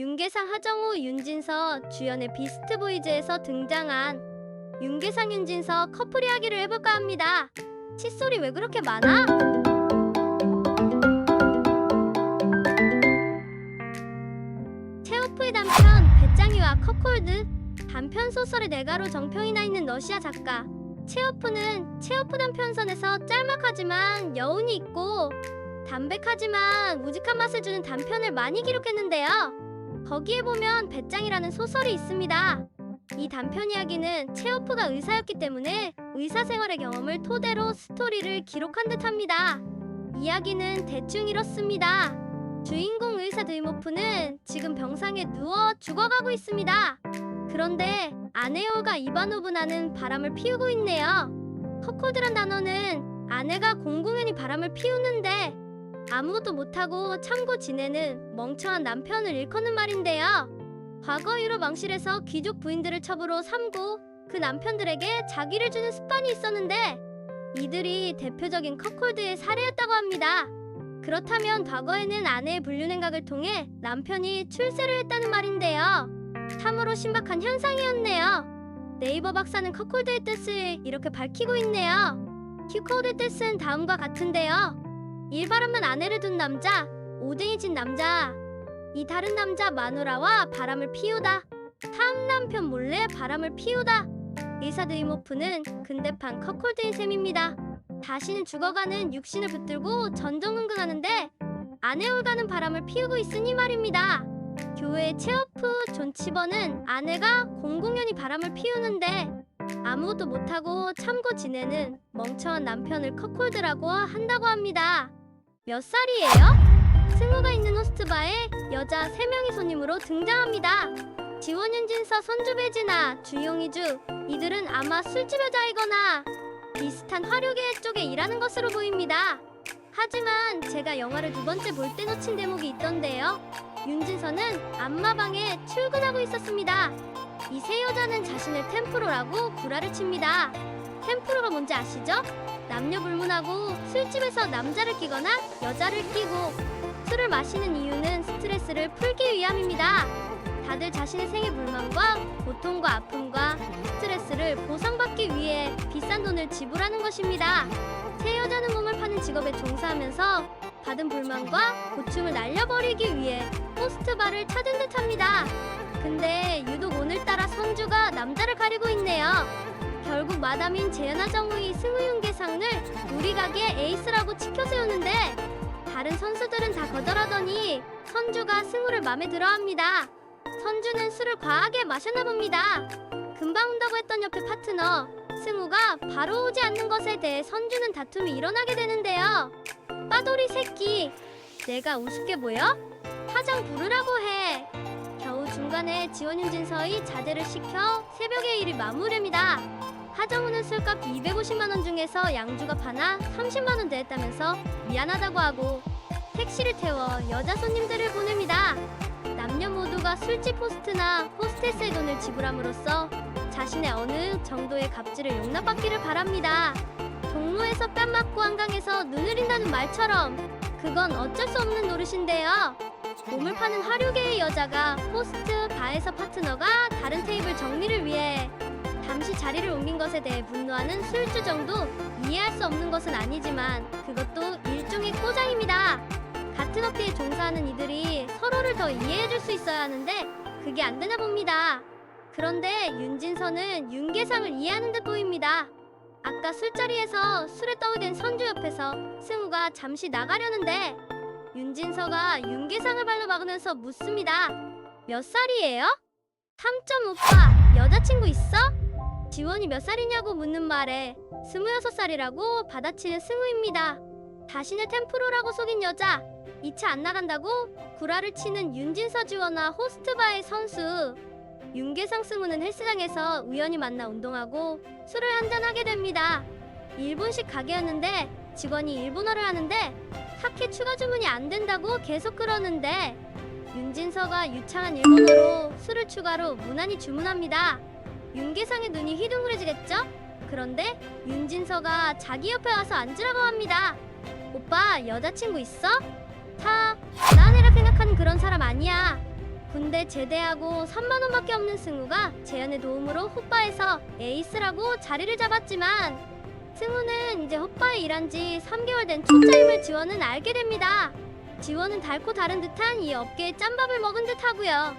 윤계상, 하정우, 윤진서 주연의 비스트 보이즈에서 등장한 윤계상, 윤진서 커플 이야기를 해볼까 합니다. 칫솔이 왜 그렇게 많아? 체오프의 단편 배짱이와 컵콜드. 단편 소설의 내가로 정평이 나 있는 러시아 작가 체오프는 체오프 단편선에서 짤막하지만 여운이 있고 담백하지만 우직한 맛을 주는 단편을 많이 기록했는데요. 거기에 보면 배짱이라는 소설이 있습니다. 이 단편 이야기는 체오프가 의사였기 때문에 의사 생활의 경험을 토대로 스토리를 기록한 듯합니다. 이야기는 대충 이렇습니다. 주인공 의사 드이모프는 지금 병상에 누워 죽어가고 있습니다. 그런데 아내 올가 이바노브나는 바람을 피우고 있네요. 컵콜드란 단어는 아내가 공공연히 바람을 피우는데 아무것도 못하고 참고 지내는 멍청한 남편을 일컫는 말인데요. 과거 유럽 왕실에서 귀족 부인들을 첩으로 삼고 그 남편들에게 자기를 주는 습관이 있었는데 이들이 대표적인 컵콜드의 사례였다고 합니다. 그렇다면 과거에는 아내의 불륜행각을 통해 남편이 출세를 했다는 말인데요. 참으로 신박한 현상이었네요. 네이버 박사는 컵콜드의 뜻을 이렇게 밝히고 있네요. 큐코드의 뜻은 다음과 같은데요. 일바람난 아내를 둔 남자, 오등이진 남자. 이 다른 남자 마누라와 바람을 피우다. 다음 남편 몰래 바람을 피우다. 의사 드이모프는 근대판 컵콜드인 셈입니다. 다시는 죽어가는 육신을 붙들고 전전긍긍하는데 아내 올가는 바람을 피우고 있으니 말입니다. 교회의 체오프 존 치버는 아내가 공공연히 바람을 피우는데 아무것도 못하고 참고 지내는 멍청한 남편을 컵콜드라고 한다고 합니다. 몇 살이에요? 승우가 있는 호스트바에 여자 3명이 손님으로 등장합니다. 지원, 윤진서, 선주, 배진아, 주용이주. 이들은 아마 술집 여자이거나 비슷한 화류계 쪽에 일하는 것으로 보입니다. 하지만 제가 영화를 2번째 볼 때 놓친 대목이 있던데요. 윤진서는 안마방에 출근하고 있었습니다. 이 세 여자는 자신을 템프로라고 구라를 칩니다. 템프로가 뭔지 아시죠? 남녀 불문하고 술집에서 남자를 끼거나 여자를 끼고 술을 마시는 이유는 스트레스를 풀기 위함입니다. 다들 자신의 생의 불만과 고통과 아픔과 스트레스를 보상받기 위해 비싼 돈을 지불하는 것입니다. 세 여자는 몸을 파는 직업에 종사하면서 받은 불만과 고충을 날려버리기 위해 호스트바를 찾은 듯합니다. 근데 유독 오늘따라 선주가 남자를 가리고 있네요. 결국 마담인 재현아, 정우희, 승우, 윤계상을 우리 가게의 에이스라고 치켜세우는데 다른 선수들은 다 거절하더니 선주가 승우를 맘에 들어합니다. 선주는 술을 과하게 마셨나 봅니다. 금방 온다고 했던 옆에 파트너 승우가 바로 오지 않는 것에 대해 선주는 다툼이 일어나게 되는데요. 빠돌이 새끼, 내가 우습게 보여? 화장 부르라고 해. 겨우 중간에 지원, 윤진서의 자제를 시켜 새벽에 일이 마무리입니다. 하정우는 술값 250만원 중에서 양주가 하나 30만원 대했다면서 미안하다고 하고 택시를 태워 여자 손님들을 보냅니다. 남녀 모두가 술집 호스트나 호스테스의 돈을 지불함으로써 자신의 어느 정도의 갑질을 용납받기를 바랍니다. 종로에서 뺨 맞고 한강에서 눈 흐린다는 말처럼 그건 어쩔 수 없는 노릇인데요. 몸을 파는 화류계의 여자가 호스트 바에서 파트너가 다른 테이블 정리를 위해 잠시 자리를 옮긴 것에 대해 분노하는 술주정도 이해할 수 없는 것은 아니지만 그것도 일종의 꼬장입니다. 같은 업계에 종사하는 이들이 서로를 더 이해해줄 수 있어야 하는데 그게 안 되나 봅니다. 그런데 윤진서는 윤계상을 이해하는 듯 보입니다. 아까 술자리에서 술에 떠오른 선주 옆에서 승우가 잠시 나가려는데 윤진서가 윤계상을 발로 막으면서 묻습니다. 몇 살이에요? 3점 오빠, 여자친구 있어? 지원이 몇 살이냐고 묻는 말에 26살이라고 받아치는 승우입니다. 자신을 템프로라고 속인 여자, 2차 안 나간다고 구라를 치는 윤진서, 지원과 호스트바의 선수 윤계상, 승우는 헬스장에서 우연히 만나 운동하고 술을 한잔하게 됩니다. 일본식 가게였는데 직원이 일본어를 하는데 사케 추가 주문이 안 된다고 계속 그러는데 윤진서가 유창한 일본어로 술을 추가로 무난히 주문합니다. 윤계상의 눈이 휘둥그레지겠죠? 그런데 윤진서가 자기 옆에 와서 앉으라고 합니다. 오빠 여자친구 있어? 다 난 애라 생각하는 그런 사람 아니야. 군대 제대하고 3만 원밖에 없는 승우가 재현의 도움으로 호빠에서 에이스라고 자리를 잡았지만 승우는 이제 호빠에 일한 지 3개월 된 초짜임을 지원은 알게 됩니다. 지원은 달고 다른 듯한 이 업계에 짬밥을 먹은 듯하고요.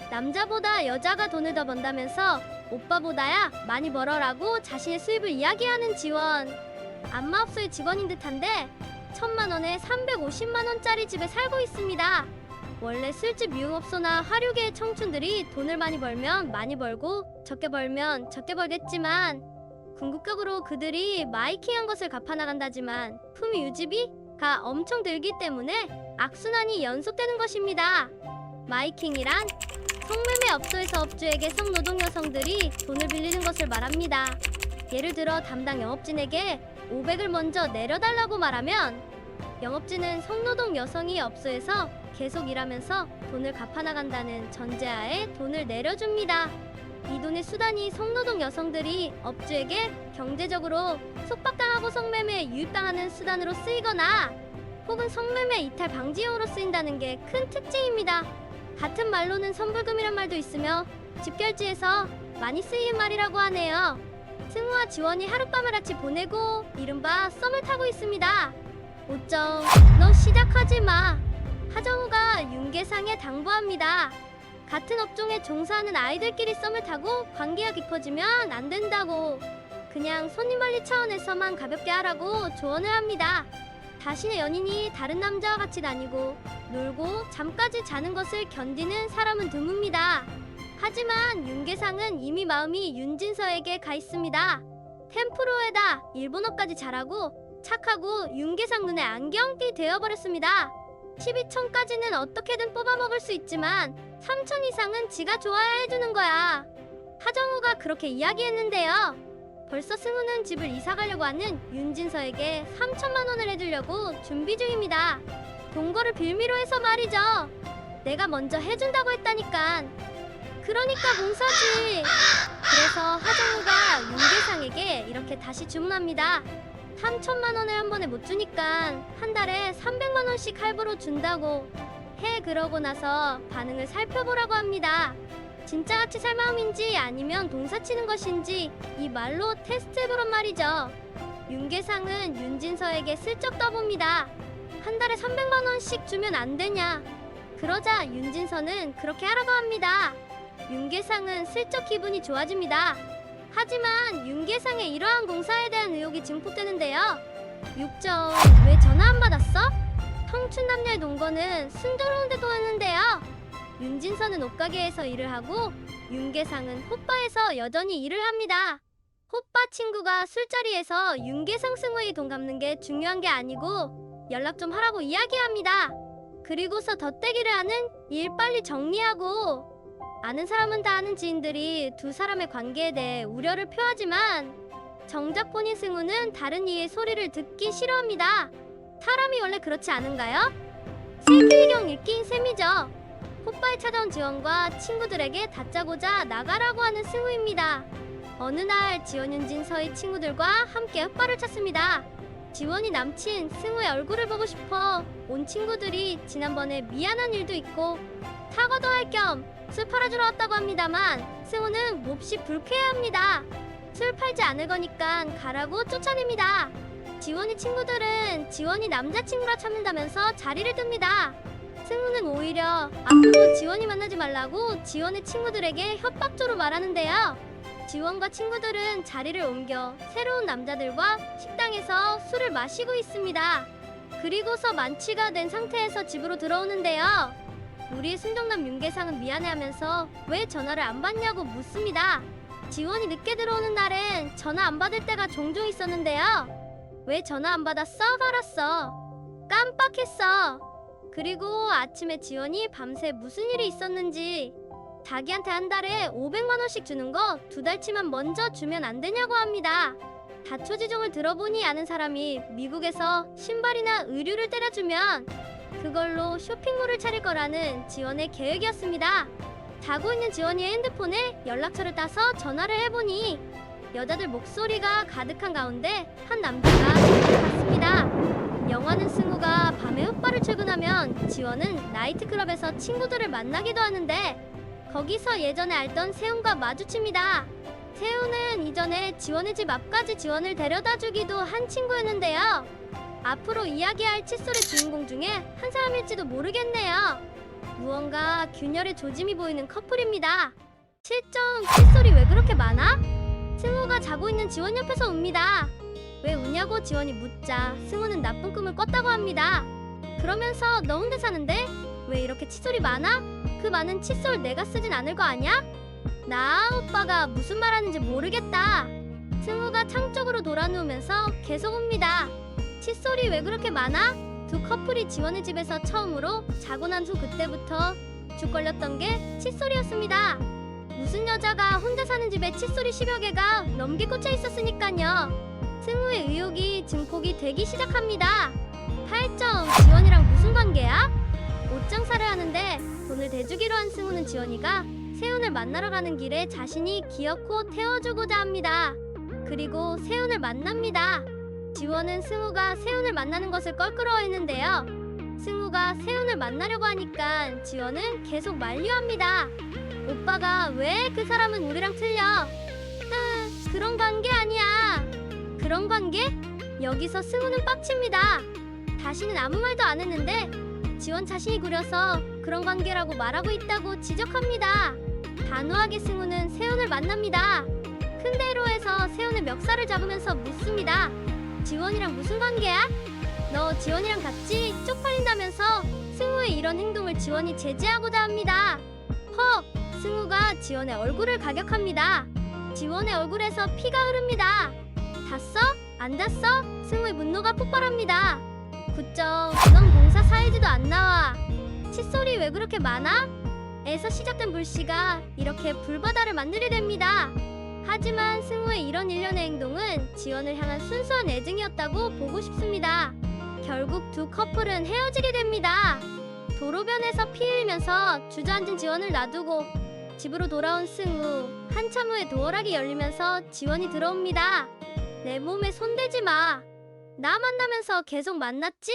남자보다 여자가 돈을 더 번다면서 오빠보다야 많이 벌어라고 자신의 수입을 이야기하는 지원. 안마업소의 직원인 듯한데 1,000만 원에 350만 원짜리 집에 살고 있습니다. 원래 술집 유흥업소나 화류계의 청춘들이 돈을 많이 벌면 많이 벌고 적게 벌면 적게 벌겠지만 궁극적으로 그들이 마이킹한 것을 갚아나간다지만 품위 유지비가 엄청 들기 때문에 악순환이 연속되는 것입니다. 마이킹이란 성매매 업소에서 업주에게 성노동 여성들이 돈을 빌리는 것을 말합니다. 예를 들어 담당 영업진에게 500을 먼저 내려달라고 말하면 영업진은 성노동 여성이 업소에서 계속 일하면서 돈을 갚아나간다는 전제하에 돈을 내려줍니다. 이 돈의 수단이 성노동 여성들이 업주에게 경제적으로 속박당하고 성매매에 유입당하는 수단으로 쓰이거나 혹은 성매매 이탈 방지용으로 쓰인다는 게 큰 특징입니다. 같은 말로는 선불금이란 말도 있으며 집결지에서 많이 쓰이는 말이라고 하네요. 승우와 지원이 하룻밤을 같이 보내고 이른바 썸을 타고 있습니다. 5점 너 시작하지 마. 하정우가 윤계상에 당부합니다. 같은 업종에 종사하는 아이들끼리 썸을 타고 관계가 깊어지면 안 된다고. 그냥 손님 관리 차원에서만 가볍게 하라고 조언을 합니다. 자신의 연인이 다른 남자와 같이 다니고 놀고 잠까지 자는 것을 견디는 사람은 드뭅니다. 하지만 윤계상은 이미 마음이 윤진서에게 가 있습니다. 템프로에다 일본어까지 잘하고 착하고 윤계상 눈에 안경띠 되어버렸습니다. 12천까지는 어떻게든 뽑아먹을 수 있지만 3천 이상은 지가 좋아야 해주는 거야. 하정우가 그렇게 이야기했는데요. 벌써 승우는 집을 이사가려고 하는 윤진서에게 3천만 원을 해주려고 준비 중입니다. 동거를 빌미로 해서 말이죠. 내가 먼저 해준다고 했다니까. 그러니까 공사지. 그래서 하정우가 윤계상에게 이렇게 다시 주문합니다. 3천만 원을 한 번에 못 주니까 한 달에 300만 원씩 할부로 준다고 해. 그러고 나서 반응을 살펴보라고 합니다. 진짜 같이 살 마음인지 아니면 동사 치는 것인지 이 말로 테스트해보란 말이죠. 윤계상은 윤진서에게 슬쩍 떠봅니다. 한 달에 300만 원씩 주면 안 되냐. 그러자 윤진서는 그렇게 하라고 합니다. 윤계상은 슬쩍 기분이 좋아집니다. 하지만 윤계상의 이러한 공사에 대한 의혹이 증폭되는데요. 6점 왜 전화 안 받았어? 청춘남녀의 동거는 순조로운데도 했는데요. 윤진서는 옷가게에서 일을 하고 윤계상은 호빠에서 여전히 일을 합니다. 호빠 친구가 술자리에서 윤계상 승우의 돈 갚는 게 중요한 게 아니고 연락 좀 하라고 이야기합니다. 그리고서 덧대기를 하는 일 빨리 정리하고. 아는 사람은 다 아는 지인들이 두 사람의 관계에 대해 우려를 표하지만 정작 본인 승우는 다른 이의 소리를 듣기 싫어합니다. 사람이 원래 그렇지 않은가요? 슬기경 읽기인 셈이죠. 호빠에 찾아온 지원과 친구들에게 다짜고자 나가라고 하는 승우입니다. 어느 날 지원 윤진서의 친구들과 함께 호빠를 찾습니다. 지원이 남친 승우의 얼굴을 보고 싶어 온 친구들이 지난번에 미안한 일도 있고 사과도 할 겸 술 팔아주러 왔다고 합니다만 승우는 몹시 불쾌해합니다. 술 팔지 않을 거니까 가라고 쫓아냅니다. 지원이 친구들은 지원이 남자친구라 참는다면서 자리를 뜹니다. 승우는 오히려 앞으로 지원이 만나지 말라고 지원의 친구들에게 협박조로 말하는데요. 지원과 친구들은 자리를 옮겨 새로운 남자들과 식당에서 술을 마시고 있습니다. 그리고서 만취가 된 상태에서 집으로 들어오는데요. 우리의 순정남 윤계상은 미안해하면서 왜 전화를 안 받냐고 묻습니다. 지원이 늦게 들어오는 날엔 전화 안 받을 때가 종종 있었는데요. 왜 전화 안 받았어? 알았어. 깜빡했어. 그리고 아침에 지원이 밤새 무슨 일이 있었는지 자기한테 한 달에 500만 원씩 주는 거 2달치만 먼저 주면 안 되냐고 합니다. 다초지종을 들어보니 아는 사람이 미국에서 신발이나 의류를 때려주면 그걸로 쇼핑몰을 차릴 거라는 지원의 계획이었습니다. 자고 있는 지원이의 핸드폰에 연락처를 따서 전화를 해보니 여자들 목소리가 가득한 가운데 한 남자가 전화를 받습니다. 영화는 승우가 밤에 흑발을 출근하면 지원은 나이트클럽에서 친구들을 만나기도 하는데 거기서 예전에 알던 세훈과 마주칩니다. 세훈은 이전에 지원의 집 앞까지 지원을 데려다 주기도 한 친구였는데요. 앞으로 이야기할 칫솔의 주인공 중에 한 사람일지도 모르겠네요. 무언가 균열의 조짐이 보이는 커플입니다. 실정 칫솔이 왜 그렇게 많아? 승우가 자고 있는 지원 옆에서 웁니다. 왜 우냐고 지원이 묻자 승우는 나쁜 꿈을 꿨다고 합니다. 그러면서 너 혼자 사는데 왜 이렇게 칫솔이 많아? 그 많은 칫솔 내가 쓰진 않을 거 아냐? 나 오빠가 무슨 말하는지 모르겠다. 승우가 창 쪽으로 돌아 누우면서 계속 웁니다. 칫솔이 왜 그렇게 많아? 두 커플이 지원의 집에서 처음으로 자고 난 후 그때부터 쭉 걸렸던 게 칫솔이었습니다. 무슨 여자가 혼자 사는 집에 칫솔이 10여 개가 넘게 꽂혀 있었으니까요. 승우의 의혹이 증폭이 되기 시작합니다. 8점 지원이랑 무슨 관계야? 옷 장사를 하는데 돈을 대주기로 한 승우는 지원이가 세훈을 만나러 가는 길에 자신이 기어코 태워주고자 합니다. 그리고 세훈을 만납니다. 지원은 승우가 세훈을 만나는 것을 껄끄러워했는데요. 승우가 세훈을 만나려고 하니까 지원은 계속 만류합니다. 오빠가 왜 그 사람은 우리랑 틀려? 그런 관계 아니야. 그런 관계? 여기서 승우는 빡칩니다. 다시는 아무 말도 안 했는데 지원 자신이 구려서 그런 관계라고 말하고 있다고 지적합니다. 단호하게 승우는 세훈을 만납니다. 큰 대로에서 세훈의 멱살을 잡으면서 묻습니다. 지원이랑 무슨 관계야? 너 지원이랑 같이 쪽팔린다면서 승우의 이런 행동을 지원이 제지하고자 합니다. 헉! 승우가 지원의 얼굴을 가격합니다. 지원의 얼굴에서 피가 흐릅니다. 닿았어? 안 닿았어? 승우의 분노가 폭발합니다. 9점. 넌 공사 사이즈도 안 나와. 칫솔이 왜 그렇게 많아? 에서 시작된 불씨가 이렇게 불바다를 만들게 됩니다. 하지만 승우의 이런 일련의 행동은 지원을 향한 순수한 애증이었다고 보고 싶습니다. 결국 두 커플은 헤어지게 됩니다. 도로변에서 피 흘리면서 주저앉은 지원을 놔두고 집으로 돌아온 승우. 한참 후에 도어락이 열리면서 지원이 들어옵니다. 내 몸에 손대지 마. 나 만나면서 계속 만났지?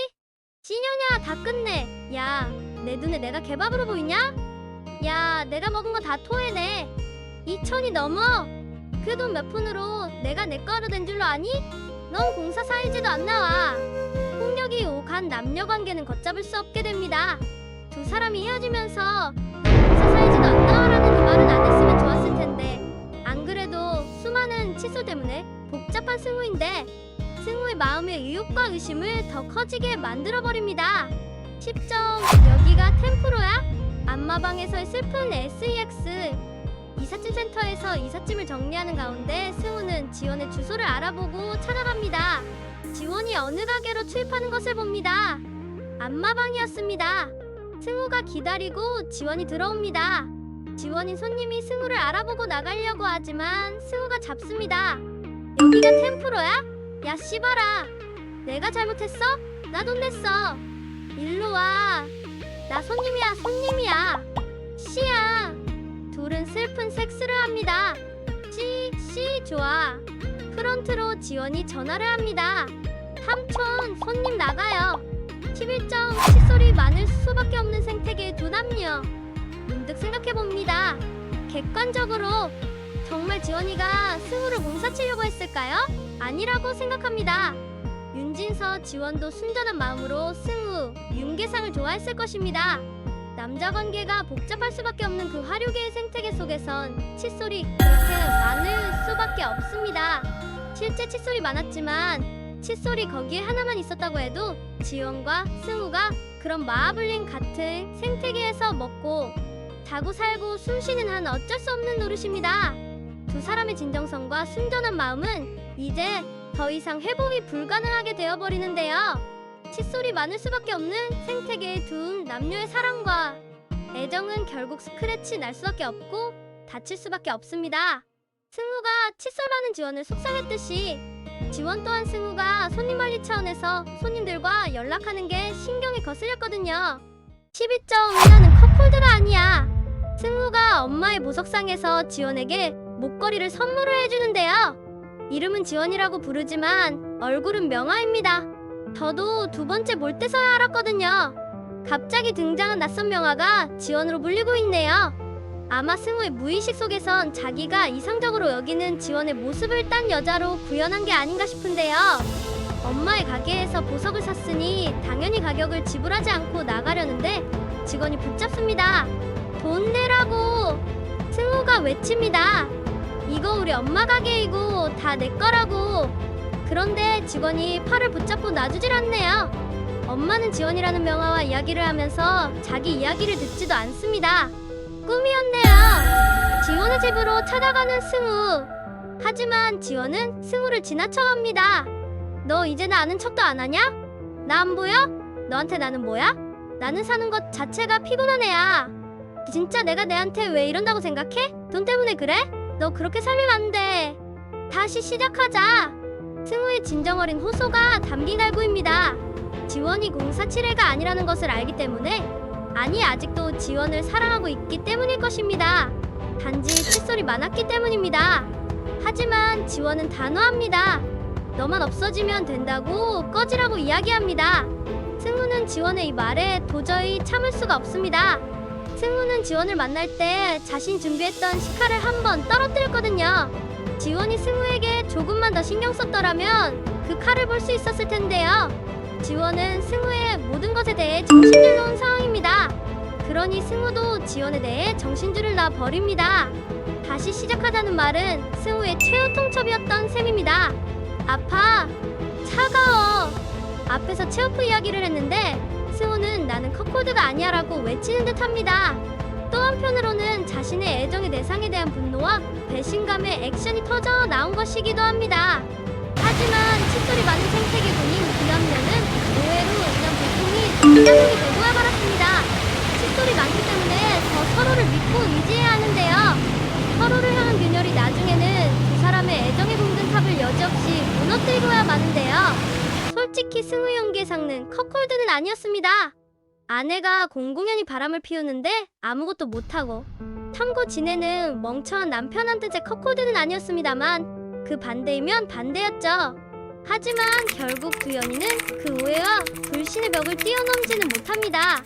찌녀냐 다 끝내. 야, 내 눈에 내가 개밥으로 보이냐? 야, 내가 먹은 거 다 토해내. 2천이 넘어. 그 돈 몇 푼으로 내가 내 거로 된 줄로 아니? 넌 공사 사이즈도 안 나와. 폭력이 오간 남녀 관계는 걷잡을 수 없게 됩니다. 두 사람이 헤어지면서 공사 사이즈도 안 나와라는 이 말은 안 했으면 좋았을 텐데 안 그래도 수많은 칫솔 때문에 복잡한 승우인데 승우의 마음의 의혹과 의심을 더 커지게 만들어버립니다. 10점. 여기가 템프로야? 안마방에서의 슬픈 SEX. 이삿짐 센터에서 이삿짐을 정리하는 가운데 승우는 지원의 주소를 알아보고 찾아갑니다. 지원이 어느 가게로 출입하는 것을 봅니다. 안마방이었습니다. 승우가 기다리고 지원이 들어옵니다. 지원인 손님이 승우를 알아보고 나가려고 하지만 승우가 잡습니다. 여기가 템프로야? 야 씨발아, 내가 잘못했어? 나 돈 냈어. 일로 와. 나 손님이야. 씨야. 둘은 슬픈 섹스를 합니다. 씨 좋아. 프런트로 지원이 전화를 합니다. 삼촌, 손님 나가요. 11점. 칫솔이 많을 수밖에 없는 생태계의 두 남녀. 문득 생각해봅니다. 객관적으로 정말 지원이가 승우를 공사치려고 했을까요? 아니라고 생각합니다. 윤진서, 지원도 순전한 마음으로 승우, 윤계상을 좋아했을 것입니다. 남자 관계가 복잡할 수밖에 없는 그 화류계의 생태계 속에선 칫솔이 그렇게 많을 수밖에 없습니다. 실제 칫솔이 많았지만 칫솔이 거기에 하나만 있었다고 해도 지원과 승우가 그런 마하블린 같은 생태계에서 먹고 자고 살고 숨쉬는 한 어쩔 수 없는 노릇입니다. 두 사람의 진정성과 순전한 마음은 이제 더 이상 회복이 불가능하게 되어버리는데요. 칫솔이 많을 수밖에 없는 생태계의 두 남녀의 사랑과 애정은 결국 스크래치 날 수밖에 없고 다칠 수밖에 없습니다. 승우가 칫솔 많은 지원을 속상했듯이 지원 또한 승우가 손님 관리 차원에서 손님들과 연락하는 게 신경이 거슬렸거든요. 12점. 나는 컵홀더가 아니야. 승우가 엄마의 보석상에서 지원에게 목걸이를 선물을 해주는데요. 이름은 지원이라고 부르지만 얼굴은 명아입니다. 저도 두 번째 몰 때서야 알았거든요. 갑자기 등장한 낯선 명화가 지원으로 물리고 있네요. 아마 승우의 무의식 속에선 자기가 이상적으로 여기는 지원의 모습을 딴 여자로 구현한 게 아닌가 싶은데요. 엄마의 가게에서 보석을 샀으니 당연히 가격을 지불하지 않고 나가려는데 직원이 붙잡습니다. 돈 내라고! 승우가 외칩니다. 이거 우리 엄마 가게이고 다 내 거라고. 그런데 직원이 팔을 붙잡고 놔주질 않네요. 엄마는 지원이라는 명화와 이야기를 하면서 자기 이야기를 듣지도 않습니다. 꿈이었네요. 지원의 집으로 찾아가는 승우. 하지만 지원은 승우를 지나쳐갑니다. 너 이제 나 아는 척도 안 하냐? 나 안 보여? 너한테 나는 뭐야? 나는 사는 것 자체가 피곤한 애야. 진짜 내가 내한테 왜 이런다고 생각해? 돈 때문에 그래? 너 그렇게 살면 안 돼. 다시 시작하자. 승우의 진정 어린 호소가 담긴 갈구입니다. 지원이 047회가 아니라는 것을 알기 때문에, 아니 아직도 지원을 사랑하고 있기 때문일 것입니다. 단지 칫솔이 많았기 때문입니다. 하지만 지원은 단호합니다. 너만 없어지면 된다고 꺼지라고 이야기합니다. 승우는 지원의 이 말에 도저히 참을 수가 없습니다. 승우는 지원을 만날 때 자신이 준비했던 시카를 한번 떨어뜨렸거든요. 지원이 승우에게 조금만 더 신경 썼더라면 그 칼을 볼 수 있었을 텐데요. 지원은 승우의 모든 것에 대해 정신줄 놓은 상황입니다. 그러니 승우도 지원에 대해 정신줄을 놔 버립니다. 다시 시작하자는 말은 승우의 최후 통첩이었던 셈입니다. 아파, 차가워. 앞에서 체오프 이야기를 했는데 승우는 나는 컵코드가 아니야 라고 외치는 듯 합니다. 또 한편으로는 자신의 애정의 대상에 대한 분노와 배신감의 액션이 터져 나온 것이기도 합니다. 하지만 칫솔이 많은 생태계 군인 그 남녀는 의외로 인한 불통이 부작용이 되고야 말았습니다. 칫솔이 많기 때문에 더 서로를 믿고 의지해야 하는데요. 서로를 향한 균열이 나중에는 두 사람의 애정의 공든탑을 여지없이 무너뜨리고야 마는데요. 솔직히 승우의 연기의 상는 컵콜드는 아니었습니다. 아내가 공공연히 바람을 피우는데 아무것도 못하고, 참고 지내는 멍청한 남편한테 제 컵콜드는 아니었습니다만 그 반대이면 반대였죠. 하지만 결국 두 연인은 그 오해와 불신의 벽을 뛰어넘지는 못합니다.